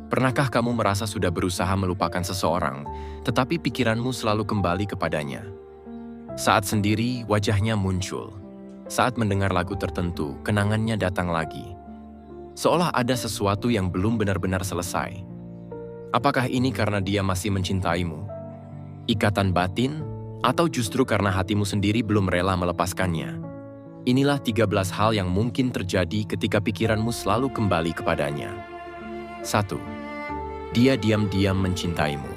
Pernahkah kamu merasa sudah berusaha melupakan seseorang, tetapi pikiranmu selalu kembali kepadanya? Saat sendiri, wajahnya muncul. Saat mendengar lagu tertentu, kenangannya datang lagi. Seolah ada sesuatu yang belum benar-benar selesai. Apakah ini karena dia masih mencintaimu? Ikatan batin? Atau justru karena hatimu sendiri belum rela melepaskannya? Inilah 13 hal yang mungkin terjadi ketika pikiranmu selalu kembali kepadanya. 1. Dia diam-diam mencintaimu.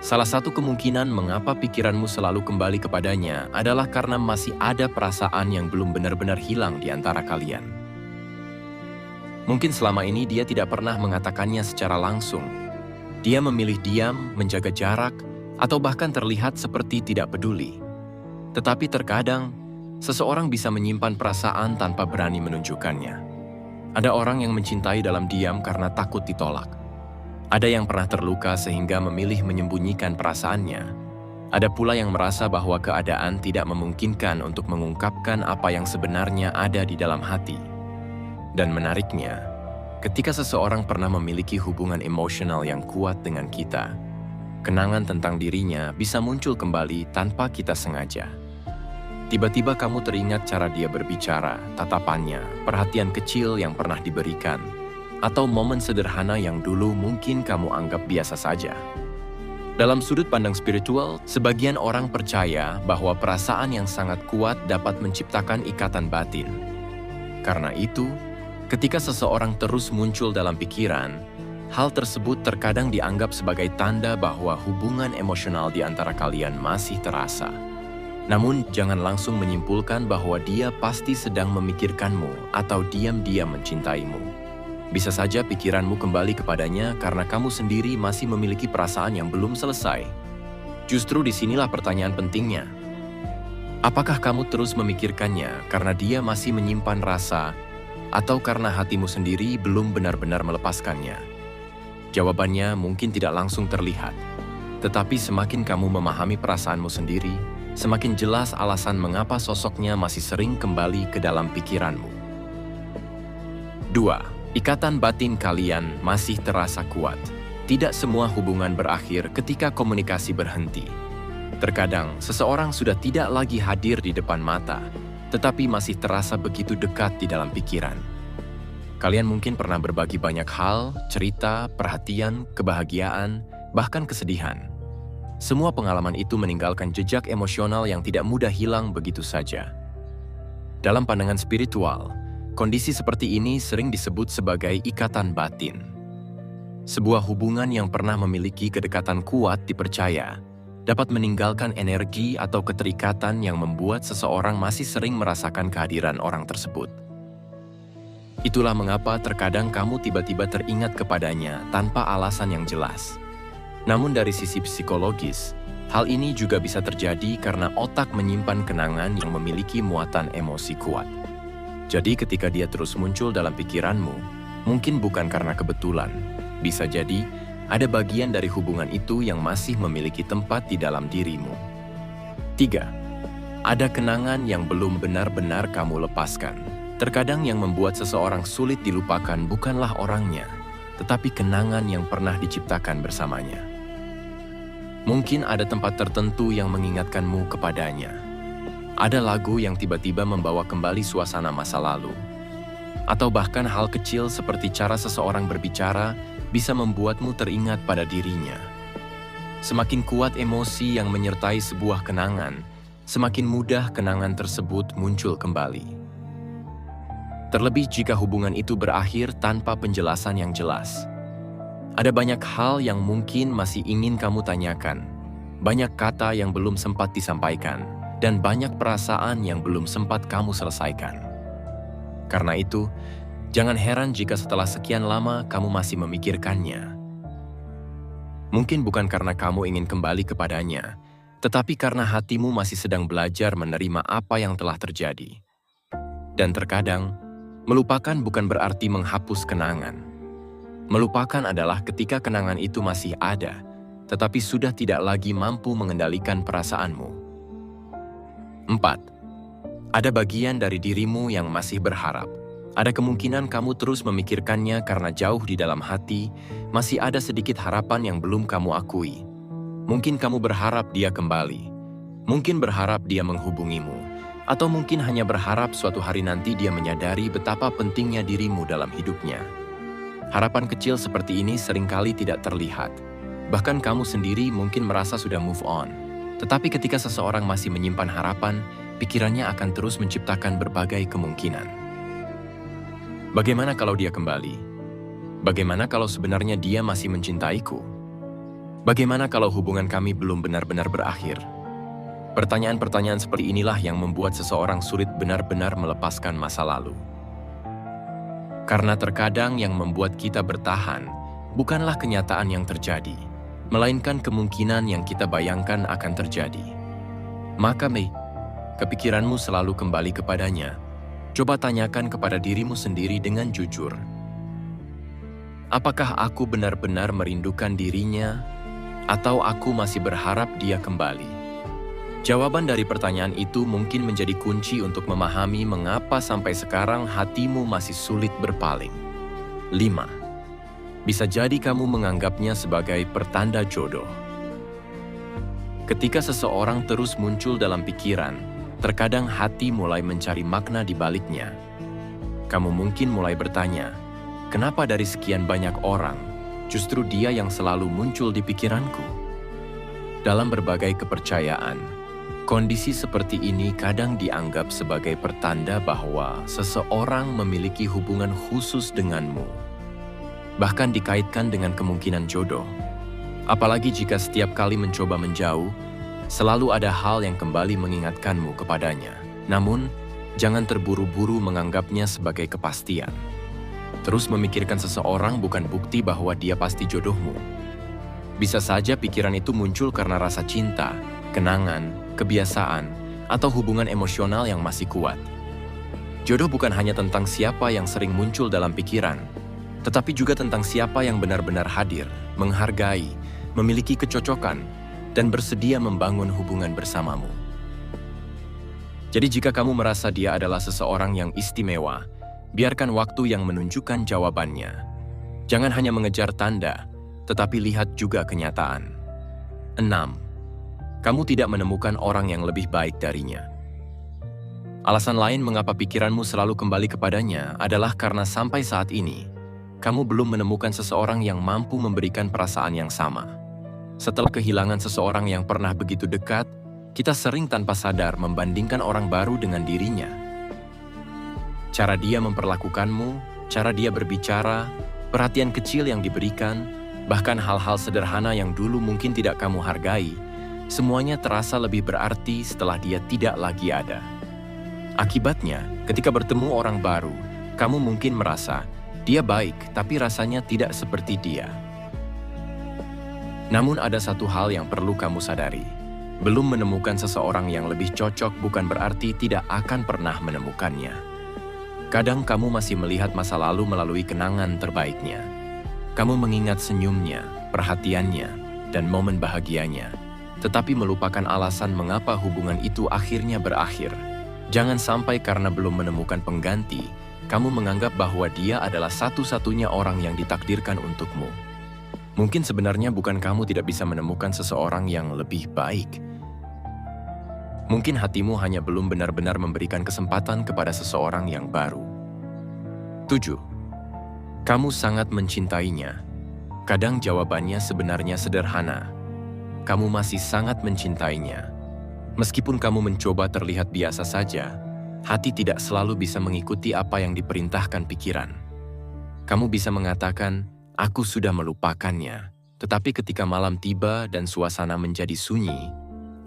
Salah satu kemungkinan mengapa pikiranmu selalu kembali kepadanya adalah karena masih ada perasaan yang belum benar-benar hilang di antara kalian. Mungkin selama ini dia tidak pernah mengatakannya secara langsung. Dia memilih diam, menjaga jarak, atau bahkan terlihat seperti tidak peduli. Tetapi terkadang, seseorang bisa menyimpan perasaan tanpa berani menunjukkannya. Ada orang yang mencintai dalam diam karena takut ditolak. Ada yang pernah terluka sehingga memilih menyembunyikan perasaannya. Ada pula yang merasa bahwa keadaan tidak memungkinkan untuk mengungkapkan apa yang sebenarnya ada di dalam hati. Dan menariknya, ketika seseorang pernah memiliki hubungan emosional yang kuat dengan kita, kenangan tentang dirinya bisa muncul kembali tanpa kita sengaja. Tiba-tiba kamu teringat cara dia berbicara, tatapannya, perhatian kecil yang pernah diberikan, atau momen sederhana yang dulu mungkin kamu anggap biasa saja. Dalam sudut pandang spiritual, sebagian orang percaya bahwa perasaan yang sangat kuat dapat menciptakan ikatan batin. Karena itu, ketika seseorang terus muncul dalam pikiran, hal tersebut terkadang dianggap sebagai tanda bahwa hubungan emosional di antara kalian masih terasa. Namun, jangan langsung menyimpulkan bahwa dia pasti sedang memikirkanmu atau diam-diam mencintaimu. Bisa saja pikiranmu kembali kepadanya karena kamu sendiri masih memiliki perasaan yang belum selesai. Justru disinilah pertanyaan pentingnya. Apakah kamu terus memikirkannya karena dia masih menyimpan rasa, atau karena hatimu sendiri belum benar-benar melepaskannya? Jawabannya mungkin tidak langsung terlihat. Tetapi semakin kamu memahami perasaanmu sendiri, semakin jelas alasan mengapa sosoknya masih sering kembali ke dalam pikiranmu. 2. Ikatan batin kalian masih terasa kuat. Tidak semua hubungan berakhir ketika komunikasi berhenti. Terkadang, seseorang sudah tidak lagi hadir di depan mata, tetapi masih terasa begitu dekat di dalam pikiran. Kalian mungkin pernah berbagi banyak hal, cerita, perhatian, kebahagiaan, bahkan kesedihan. Semua pengalaman itu meninggalkan jejak emosional yang tidak mudah hilang begitu saja. Dalam pandangan spiritual, kondisi seperti ini sering disebut sebagai ikatan batin. Sebuah hubungan yang pernah memiliki kedekatan kuat dipercaya dapat meninggalkan energi atau keterikatan yang membuat seseorang masih sering merasakan kehadiran orang tersebut. Itulah mengapa terkadang kamu tiba-tiba teringat kepadanya tanpa alasan yang jelas. Namun dari sisi psikologis, hal ini juga bisa terjadi karena otak menyimpan kenangan yang memiliki muatan emosi kuat. Jadi ketika dia terus muncul dalam pikiranmu, mungkin bukan karena kebetulan. Bisa jadi, ada bagian dari hubungan itu yang masih memiliki tempat di dalam dirimu. 3. Ada kenangan yang belum benar-benar kamu lepaskan. Terkadang yang membuat seseorang sulit dilupakan bukanlah orangnya, tetapi kenangan yang pernah diciptakan bersamanya. Mungkin ada tempat tertentu yang mengingatkanmu kepadanya. Ada lagu yang tiba-tiba membawa kembali suasana masa lalu. Atau bahkan hal kecil seperti cara seseorang berbicara bisa membuatmu teringat pada dirinya. Semakin kuat emosi yang menyertai sebuah kenangan, semakin mudah kenangan tersebut muncul kembali. Terlebih jika hubungan itu berakhir tanpa penjelasan yang jelas. Ada banyak hal yang mungkin masih ingin kamu tanyakan, banyak kata yang belum sempat disampaikan, dan banyak perasaan yang belum sempat kamu selesaikan. Karena itu, jangan heran jika setelah sekian lama kamu masih memikirkannya. Mungkin bukan karena kamu ingin kembali kepadanya, tetapi karena hatimu masih sedang belajar menerima apa yang telah terjadi. Dan terkadang, melupakan bukan berarti menghapus kenangan. Melupakan adalah ketika kenangan itu masih ada, tetapi sudah tidak lagi mampu mengendalikan perasaanmu. 4. Ada bagian dari dirimu yang masih berharap. Ada kemungkinan kamu terus memikirkannya karena jauh di dalam hati, masih ada sedikit harapan yang belum kamu akui. Mungkin kamu berharap dia kembali. Mungkin berharap dia menghubungimu. Atau mungkin hanya berharap suatu hari nanti dia menyadari betapa pentingnya dirimu dalam hidupnya. Harapan kecil seperti ini seringkali tidak terlihat. Bahkan kamu sendiri mungkin merasa sudah move on. Tetapi ketika seseorang masih menyimpan harapan, pikirannya akan terus menciptakan berbagai kemungkinan. Bagaimana kalau dia kembali? Bagaimana kalau sebenarnya dia masih mencintaiku? Bagaimana kalau hubungan kami belum benar-benar berakhir? Pertanyaan-pertanyaan seperti inilah yang membuat seseorang sulit benar-benar melepaskan masa lalu. Karena terkadang yang membuat kita bertahan bukanlah kenyataan yang terjadi, melainkan kemungkinan yang kita bayangkan akan terjadi. Maka kepikiranmu selalu kembali kepadanya. Coba tanyakan kepada dirimu sendiri dengan jujur. Apakah aku benar-benar merindukan dirinya, atau aku masih berharap dia kembali? Jawaban dari pertanyaan itu mungkin menjadi kunci untuk memahami mengapa sampai sekarang hatimu masih sulit berpaling. 5. Bisa jadi kamu menganggapnya sebagai pertanda jodoh. Ketika seseorang terus muncul dalam pikiran, terkadang hati mulai mencari makna di baliknya. Kamu mungkin mulai bertanya, kenapa dari sekian banyak orang, justru dia yang selalu muncul di pikiranku? Dalam berbagai kepercayaan, kondisi seperti ini kadang dianggap sebagai pertanda bahwa seseorang memiliki hubungan khusus denganmu. Bahkan dikaitkan dengan kemungkinan jodoh. Apalagi jika setiap kali mencoba menjauh, selalu ada hal yang kembali mengingatkanmu kepadanya. Namun, jangan terburu-buru menganggapnya sebagai kepastian. Terus memikirkan seseorang bukan bukti bahwa dia pasti jodohmu. Bisa saja pikiran itu muncul karena rasa cinta, kenangan, kebiasaan, atau hubungan emosional yang masih kuat. Jodoh bukan hanya tentang siapa yang sering muncul dalam pikiran, tetapi juga tentang siapa yang benar-benar hadir, menghargai, memiliki kecocokan, dan bersedia membangun hubungan bersamamu. Jadi jika kamu merasa dia adalah seseorang yang istimewa, biarkan waktu yang menunjukkan jawabannya. Jangan hanya mengejar tanda, tetapi lihat juga kenyataan. 6. Kamu tidak menemukan orang yang lebih baik darinya. Alasan lain mengapa pikiranmu selalu kembali kepadanya adalah karena sampai saat ini, kamu belum menemukan seseorang yang mampu memberikan perasaan yang sama. Setelah kehilangan seseorang yang pernah begitu dekat, kita sering tanpa sadar membandingkan orang baru dengan dirinya. Cara dia memperlakukanmu, cara dia berbicara, perhatian kecil yang diberikan, bahkan hal-hal sederhana yang dulu mungkin tidak kamu hargai, semuanya terasa lebih berarti setelah dia tidak lagi ada. Akibatnya, ketika bertemu orang baru, kamu mungkin merasa, dia baik tapi rasanya tidak seperti dia. Namun ada satu hal yang perlu kamu sadari. Belum menemukan seseorang yang lebih cocok bukan berarti tidak akan pernah menemukannya. Kadang kamu masih melihat masa lalu melalui kenangan terbaiknya. Kamu mengingat senyumnya, perhatiannya, dan momen bahagianya, tetapi melupakan alasan mengapa hubungan itu akhirnya berakhir. Jangan sampai karena belum menemukan pengganti, kamu menganggap bahwa dia adalah satu-satunya orang yang ditakdirkan untukmu. Mungkin sebenarnya bukan kamu tidak bisa menemukan seseorang yang lebih baik. Mungkin hatimu hanya belum benar-benar memberikan kesempatan kepada seseorang yang baru. 7. Kamu sangat mencintainya. Kadang jawabannya sebenarnya sederhana. Kamu masih sangat mencintainya. Meskipun kamu mencoba terlihat biasa saja, hati tidak selalu bisa mengikuti apa yang diperintahkan pikiran. Kamu bisa mengatakan, aku sudah melupakannya, tetapi ketika malam tiba dan suasana menjadi sunyi,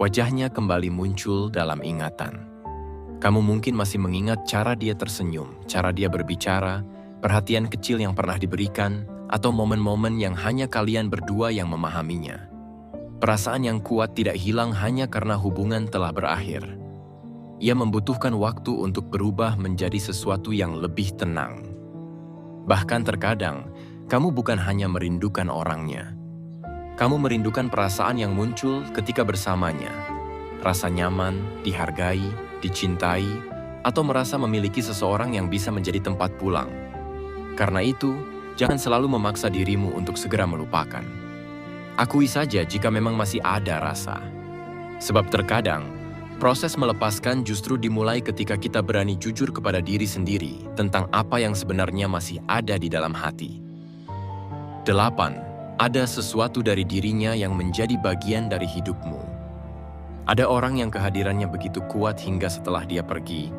wajahnya kembali muncul dalam ingatan. Kamu mungkin masih mengingat cara dia tersenyum, cara dia berbicara, perhatian kecil yang pernah diberikan, atau momen-momen yang hanya kalian berdua yang memahaminya. Perasaan yang kuat tidak hilang hanya karena hubungan telah berakhir. Ia membutuhkan waktu untuk berubah menjadi sesuatu yang lebih tenang. Bahkan terkadang, kamu bukan hanya merindukan orangnya. Kamu merindukan perasaan yang muncul ketika bersamanya. Rasa nyaman, dihargai, dicintai, atau merasa memiliki seseorang yang bisa menjadi tempat pulang. Karena itu, jangan selalu memaksa dirimu untuk segera melupakan. Akui saja jika memang masih ada rasa. Sebab terkadang, proses melepaskan justru dimulai ketika kita berani jujur kepada diri sendiri tentang apa yang sebenarnya masih ada di dalam hati. 8. Ada sesuatu dari dirinya yang menjadi bagian dari hidupmu. Ada orang yang kehadirannya begitu kuat hingga setelah dia pergi,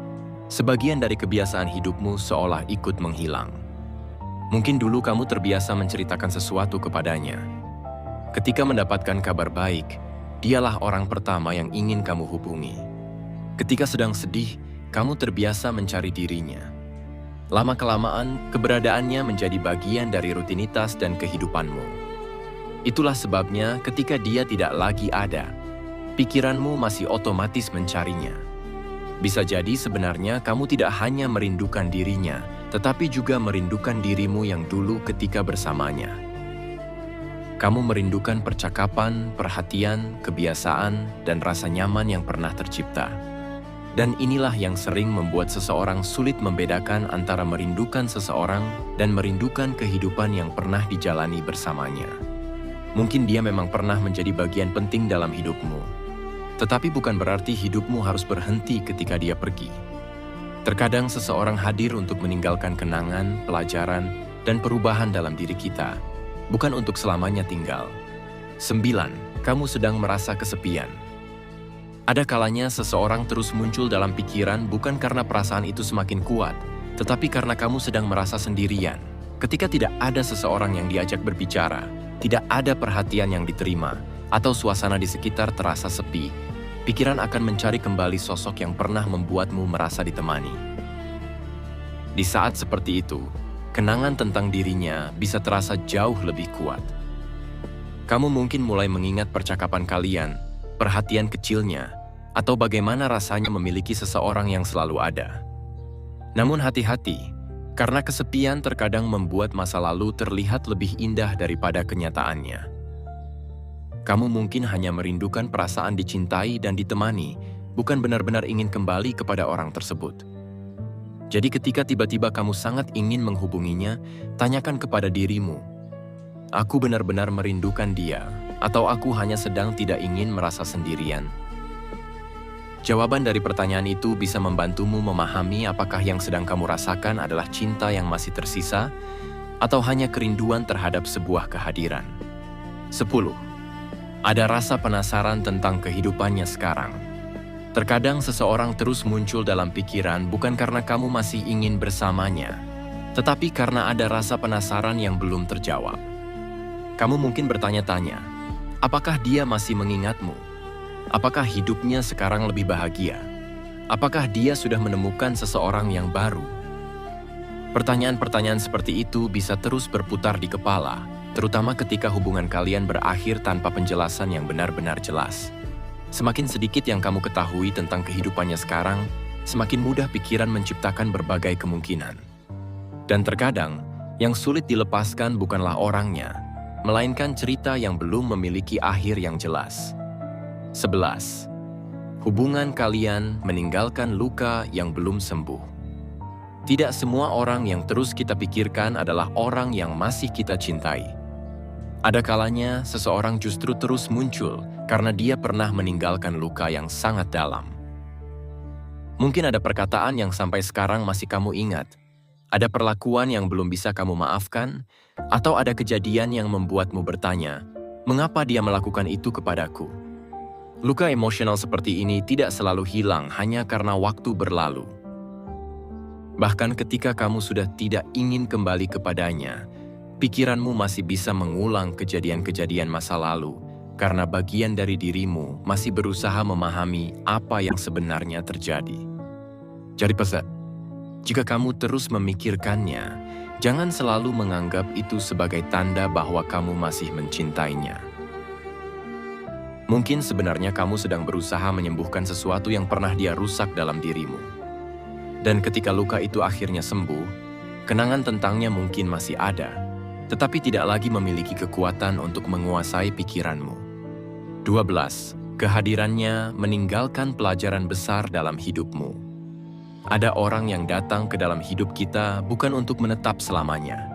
sebagian dari kebiasaan hidupmu seolah ikut menghilang. Mungkin dulu kamu terbiasa menceritakan sesuatu kepadanya. Ketika mendapatkan kabar baik, dialah orang pertama yang ingin kamu hubungi. Ketika sedang sedih, kamu terbiasa mencari dirinya. Lama-kelamaan, keberadaannya menjadi bagian dari rutinitas dan kehidupanmu. Itulah sebabnya ketika dia tidak lagi ada, pikiranmu masih otomatis mencarinya. Bisa jadi sebenarnya kamu tidak hanya merindukan dirinya, tetapi juga merindukan dirimu yang dulu ketika bersamanya. Kamu merindukan percakapan, perhatian, kebiasaan, dan rasa nyaman yang pernah tercipta. Dan inilah yang sering membuat seseorang sulit membedakan antara merindukan seseorang dan merindukan kehidupan yang pernah dijalani bersamanya. Mungkin dia memang pernah menjadi bagian penting dalam hidupmu, tetapi bukan berarti hidupmu harus berhenti ketika dia pergi. Terkadang seseorang hadir untuk meninggalkan kenangan, pelajaran, dan perubahan dalam diri kita, bukan untuk selamanya tinggal. 9. Kamu sedang merasa kesepian. Ada kalanya seseorang terus muncul dalam pikiran bukan karena perasaan itu semakin kuat, tetapi karena kamu sedang merasa sendirian. Ketika tidak ada seseorang yang diajak berbicara, tidak ada perhatian yang diterima, atau suasana di sekitar terasa sepi, pikiran akan mencari kembali sosok yang pernah membuatmu merasa ditemani. Di saat seperti itu, kenangan tentang dirinya bisa terasa jauh lebih kuat. Kamu mungkin mulai mengingat percakapan kalian, perhatian kecilnya, atau bagaimana rasanya memiliki seseorang yang selalu ada. Namun hati-hati, karena kesepian terkadang membuat masa lalu terlihat lebih indah daripada kenyataannya. Kamu mungkin hanya merindukan perasaan dicintai dan ditemani, bukan benar-benar ingin kembali kepada orang tersebut. Jadi ketika tiba-tiba kamu sangat ingin menghubunginya, tanyakan kepada dirimu, aku benar-benar merindukan dia, atau aku hanya sedang tidak ingin merasa sendirian? Jawaban dari pertanyaan itu bisa membantumu memahami apakah yang sedang kamu rasakan adalah cinta yang masih tersisa atau hanya kerinduan terhadap sebuah kehadiran. 10. Ada rasa penasaran tentang kehidupannya sekarang. Terkadang seseorang terus muncul dalam pikiran bukan karena kamu masih ingin bersamanya, tetapi karena ada rasa penasaran yang belum terjawab. Kamu mungkin bertanya-tanya, apakah dia masih mengingatmu? Apakah hidupnya sekarang lebih bahagia? Apakah dia sudah menemukan seseorang yang baru? Pertanyaan-pertanyaan seperti itu bisa terus berputar di kepala, terutama ketika hubungan kalian berakhir tanpa penjelasan yang benar-benar jelas. Semakin sedikit yang kamu ketahui tentang kehidupannya sekarang, semakin mudah pikiran menciptakan berbagai kemungkinan. Dan terkadang, yang sulit dilepaskan bukanlah orangnya, melainkan cerita yang belum memiliki akhir yang jelas. 11. Hubungan kalian meninggalkan luka yang belum sembuh. Tidak semua orang yang terus kita pikirkan adalah orang yang masih kita cintai. Ada kalanya seseorang justru terus muncul karena dia pernah meninggalkan luka yang sangat dalam. Mungkin ada perkataan yang sampai sekarang masih kamu ingat, ada perlakuan yang belum bisa kamu maafkan, atau ada kejadian yang membuatmu bertanya, mengapa dia melakukan itu kepadaku? Luka emosional seperti ini tidak selalu hilang hanya karena waktu berlalu. Bahkan ketika kamu sudah tidak ingin kembali kepadanya, pikiranmu masih bisa mengulang kejadian-kejadian masa lalu karena bagian dari dirimu masih berusaha memahami apa yang sebenarnya terjadi. Jadi pesan, jika kamu terus memikirkannya, jangan selalu menganggap itu sebagai tanda bahwa kamu masih mencintainya. Mungkin sebenarnya kamu sedang berusaha menyembuhkan sesuatu yang pernah dia rusak dalam dirimu. Dan ketika luka itu akhirnya sembuh, kenangan tentangnya mungkin masih ada, tetapi tidak lagi memiliki kekuatan untuk menguasai pikiranmu. 12. Kehadirannya meninggalkan pelajaran besar dalam hidupmu. Ada orang yang datang ke dalam hidup kita bukan untuk menetap selamanya,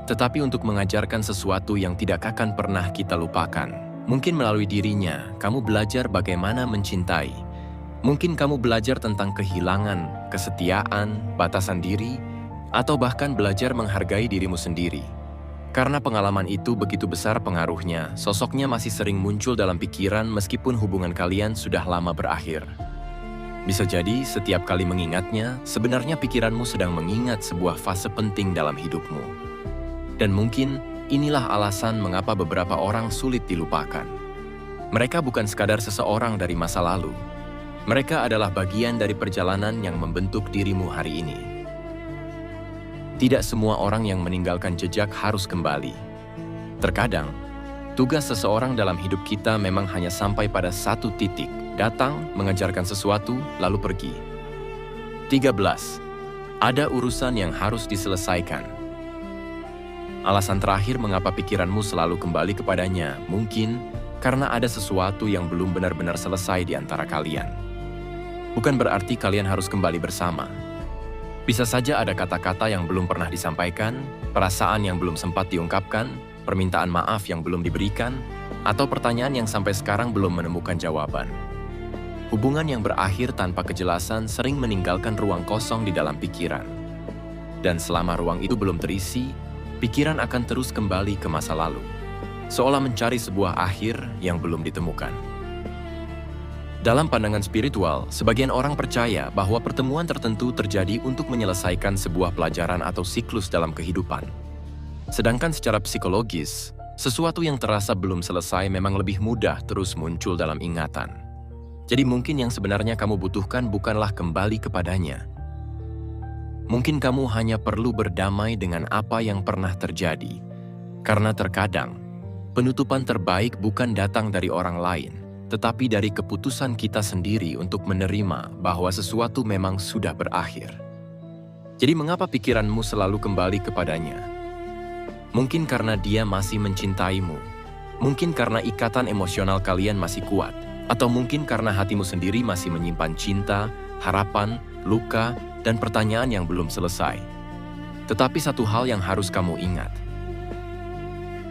tetapi untuk mengajarkan sesuatu yang tidak akan pernah kita lupakan. Mungkin melalui dirinya, kamu belajar bagaimana mencintai. Mungkin kamu belajar tentang kehilangan, kesetiaan, batasan diri, atau bahkan belajar menghargai dirimu sendiri. Karena pengalaman itu begitu besar pengaruhnya, sosoknya masih sering muncul dalam pikiran meskipun hubungan kalian sudah lama berakhir. Bisa jadi setiap kali mengingatnya, sebenarnya pikiranmu sedang mengingat sebuah fase penting dalam hidupmu. Dan mungkin inilah alasan mengapa beberapa orang sulit dilupakan. Mereka bukan sekadar seseorang dari masa lalu. Mereka adalah bagian dari perjalanan yang membentuk dirimu hari ini. Tidak semua orang yang meninggalkan jejak harus kembali. Terkadang, tugas seseorang dalam hidup kita memang hanya sampai pada satu titik, datang, mengajarkan sesuatu, lalu pergi. 13. Ada urusan yang harus diselesaikan. Alasan terakhir mengapa pikiranmu selalu kembali kepadanya, mungkin karena ada sesuatu yang belum benar-benar selesai di antara kalian. Bukan berarti kalian harus kembali bersama. Bisa saja ada kata-kata yang belum pernah disampaikan, perasaan yang belum sempat diungkapkan, permintaan maaf yang belum diberikan, atau pertanyaan yang sampai sekarang belum menemukan jawaban. Hubungan yang berakhir tanpa kejelasan sering meninggalkan ruang kosong di dalam pikiran. Dan selama ruang itu belum terisi, pikiran akan terus kembali ke masa lalu, seolah mencari sebuah akhir yang belum ditemukan. Dalam pandangan spiritual, sebagian orang percaya bahwa pertemuan tertentu terjadi untuk menyelesaikan sebuah pelajaran atau siklus dalam kehidupan. Sedangkan secara psikologis, sesuatu yang terasa belum selesai memang lebih mudah terus muncul dalam ingatan. Jadi mungkin yang sebenarnya kamu butuhkan bukanlah kembali kepadanya. Mungkin kamu hanya perlu berdamai dengan apa yang pernah terjadi. Karena terkadang, penutupan terbaik bukan datang dari orang lain, tetapi dari keputusan kita sendiri untuk menerima bahwa sesuatu memang sudah berakhir. Jadi mengapa pikiranmu selalu kembali kepadanya? Mungkin karena dia masih mencintaimu, mungkin karena ikatan emosional kalian masih kuat, atau mungkin karena hatimu sendiri masih menyimpan cinta, harapan, luka, dan pertanyaan yang belum selesai. Tetapi satu hal yang harus kamu ingat,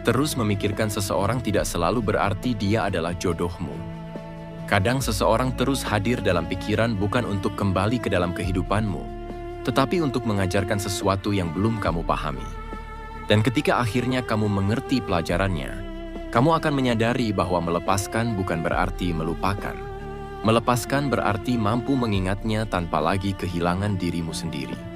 terus memikirkan seseorang tidak selalu berarti dia adalah jodohmu. Kadang seseorang terus hadir dalam pikiran bukan untuk kembali ke dalam kehidupanmu, tetapi untuk mengajarkan sesuatu yang belum kamu pahami. Dan ketika akhirnya kamu mengerti pelajarannya, kamu akan menyadari bahwa melepaskan bukan berarti melupakan. Melepaskan berarti mampu mengingatnya tanpa lagi kehilangan dirimu sendiri.